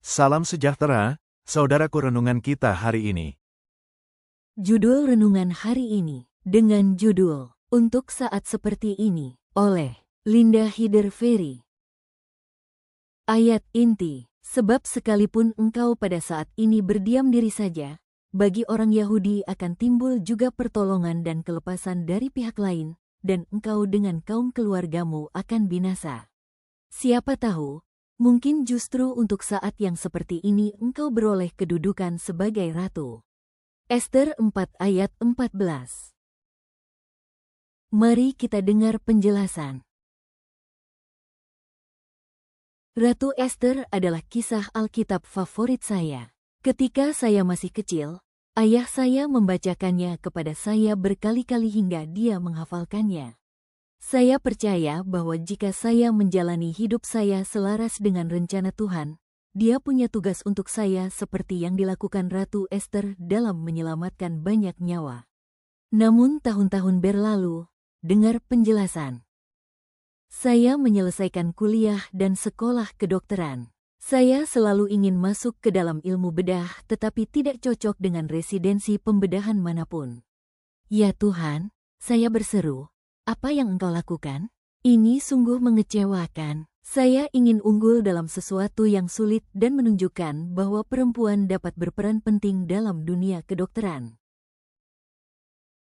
Salam sejahtera, saudaraku renungan kita hari ini. Judul renungan hari ini, dengan judul, Untuk Saat Seperti Ini, oleh Linda Hider-Ferry. Ayat inti, sebab sekalipun engkau pada saat ini berdiam diri saja, bagi orang Yahudi akan timbul juga pertolongan dan kelepasan dari pihak lain, dan engkau dengan kaum keluargamu akan binasa. Siapa tahu, mungkin justru untuk saat yang seperti ini engkau beroleh kedudukan sebagai ratu. Ester 4 ayat 14. Mari kita dengar penjelasan. Ratu Ester adalah kisah Alkitab favorit saya. Ketika saya masih kecil, ayah saya membacakannya kepada saya berkali-kali hingga dia menghafalkannya. Saya percaya bahwa jika saya menjalani hidup saya selaras dengan rencana Tuhan, Dia punya tugas untuk saya seperti yang dilakukan Ratu Ester dalam menyelamatkan banyak nyawa. Namun tahun-tahun berlalu, dengar penjelasan. Saya menyelesaikan kuliah dan sekolah kedokteran. Saya selalu ingin masuk ke dalam ilmu bedah tetapi tidak cocok dengan residensi pembedahan manapun. Ya Tuhan, saya berseru, apa yang Engkau lakukan? Ini sungguh mengecewakan. Saya ingin unggul dalam sesuatu yang sulit dan menunjukkan bahwa perempuan dapat berperan penting dalam dunia kedokteran.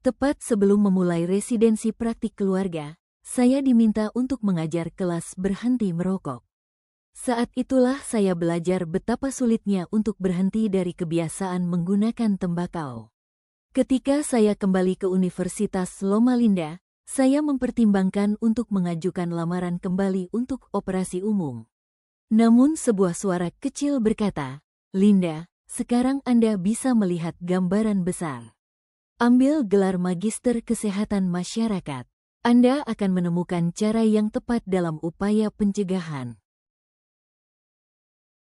Tepat sebelum memulai residensi praktik keluarga, saya diminta untuk mengajar kelas berhenti merokok. Saat itulah saya belajar betapa sulitnya untuk berhenti dari kebiasaan menggunakan tembakau. Ketika saya kembali ke Universitas Loma Linda, saya mempertimbangkan untuk mengajukan lamaran kembali untuk operasi umum. Namun sebuah suara kecil berkata, Linda, sekarang Anda bisa melihat gambaran besar. Ambil gelar Magister Kesehatan Masyarakat. Anda akan menemukan cara yang tepat dalam upaya pencegahan.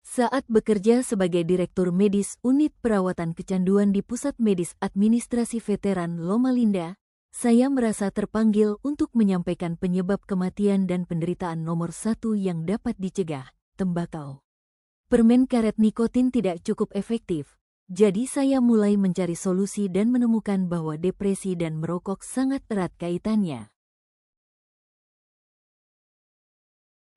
Saat bekerja sebagai Direktur Medis Unit Perawatan Kecanduan di Pusat Medis Administrasi Veteran Loma Linda, saya merasa terpanggil untuk menyampaikan penyebab kematian dan penderitaan nomor 1 yang dapat dicegah, tembakau. Permen karet nikotin tidak cukup efektif, jadi saya mulai mencari solusi dan menemukan bahwa depresi dan merokok sangat erat kaitannya.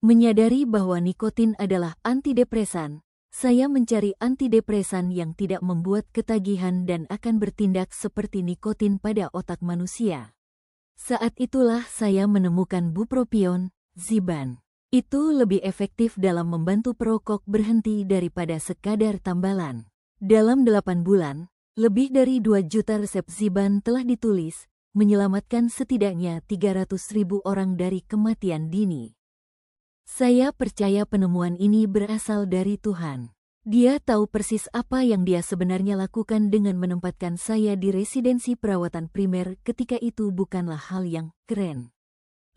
Menyadari bahwa nikotin adalah antidepresan, saya mencari antidepresan yang tidak membuat ketagihan dan akan bertindak seperti nikotin pada otak manusia. Saat itulah saya menemukan bupropion, Zyban. Itu lebih efektif dalam membantu perokok berhenti daripada sekadar tambalan. Dalam 8 bulan, lebih dari 2 juta resep Zyban telah ditulis, menyelamatkan setidaknya 300.000 orang dari kematian dini. Saya percaya penemuan ini berasal dari Tuhan. Dia tahu persis apa yang Dia sebenarnya lakukan dengan menempatkan saya di residensi perawatan primer ketika itu bukanlah hal yang keren.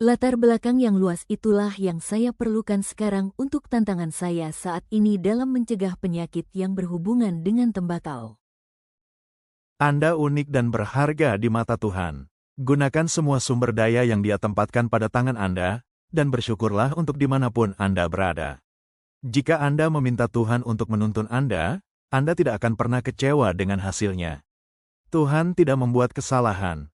Latar belakang yang luas itulah yang saya perlukan sekarang untuk tantangan saya saat ini dalam mencegah penyakit yang berhubungan dengan tembakau. Anda unik dan berharga di mata Tuhan. Gunakan semua sumber daya yang Dia tempatkan pada tangan Anda, dan bersyukurlah untuk dimanapun Anda berada. Jika Anda meminta Tuhan untuk menuntun Anda tidak akan pernah kecewa dengan hasilnya. Tuhan tidak membuat kesalahan.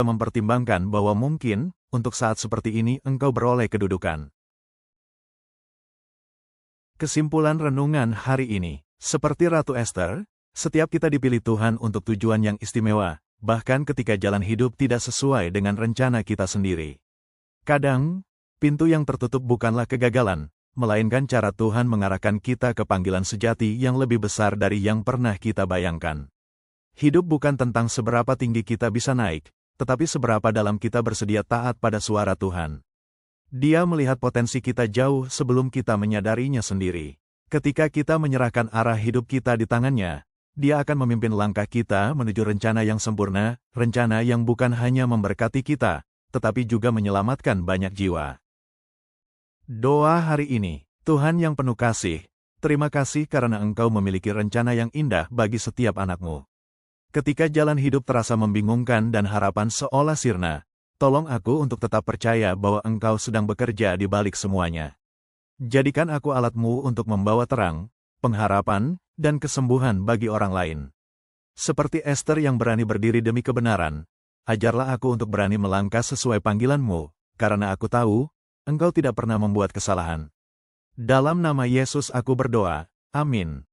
Mempertimbangkan bahwa mungkin, untuk saat seperti ini engkau beroleh kedudukan. Kesimpulan renungan hari ini, seperti Ratu Ester, setiap kita dipilih Tuhan untuk tujuan yang istimewa, bahkan ketika jalan hidup tidak sesuai dengan rencana kita sendiri. Kadang, pintu yang tertutup bukanlah kegagalan, melainkan cara Tuhan mengarahkan kita ke panggilan sejati yang lebih besar dari yang pernah kita bayangkan. Hidup bukan tentang seberapa tinggi kita bisa naik, tetapi seberapa dalam kita bersedia taat pada suara Tuhan. Dia melihat potensi kita jauh sebelum kita menyadarinya sendiri. Ketika kita menyerahkan arah hidup kita di tangannya, Dia akan memimpin langkah kita menuju rencana yang sempurna, rencana yang bukan hanya memberkati kita, tetapi juga menyelamatkan banyak jiwa. Doa hari ini, Tuhan yang penuh kasih, terima kasih karena Engkau memiliki rencana yang indah bagi setiap anak-Mu. Ketika jalan hidup terasa membingungkan dan harapan seolah sirna, tolong aku untuk tetap percaya bahwa Engkau sedang bekerja di balik semuanya. Jadikan aku alatmu untuk membawa terang, pengharapan, dan kesembuhan bagi orang lain. Seperti Esther yang berani berdiri demi kebenaran, ajarlah aku untuk berani melangkah sesuai panggilanmu, karena aku tahu, Engkau tidak pernah membuat kesalahan. Dalam nama Yesus aku berdoa, amin.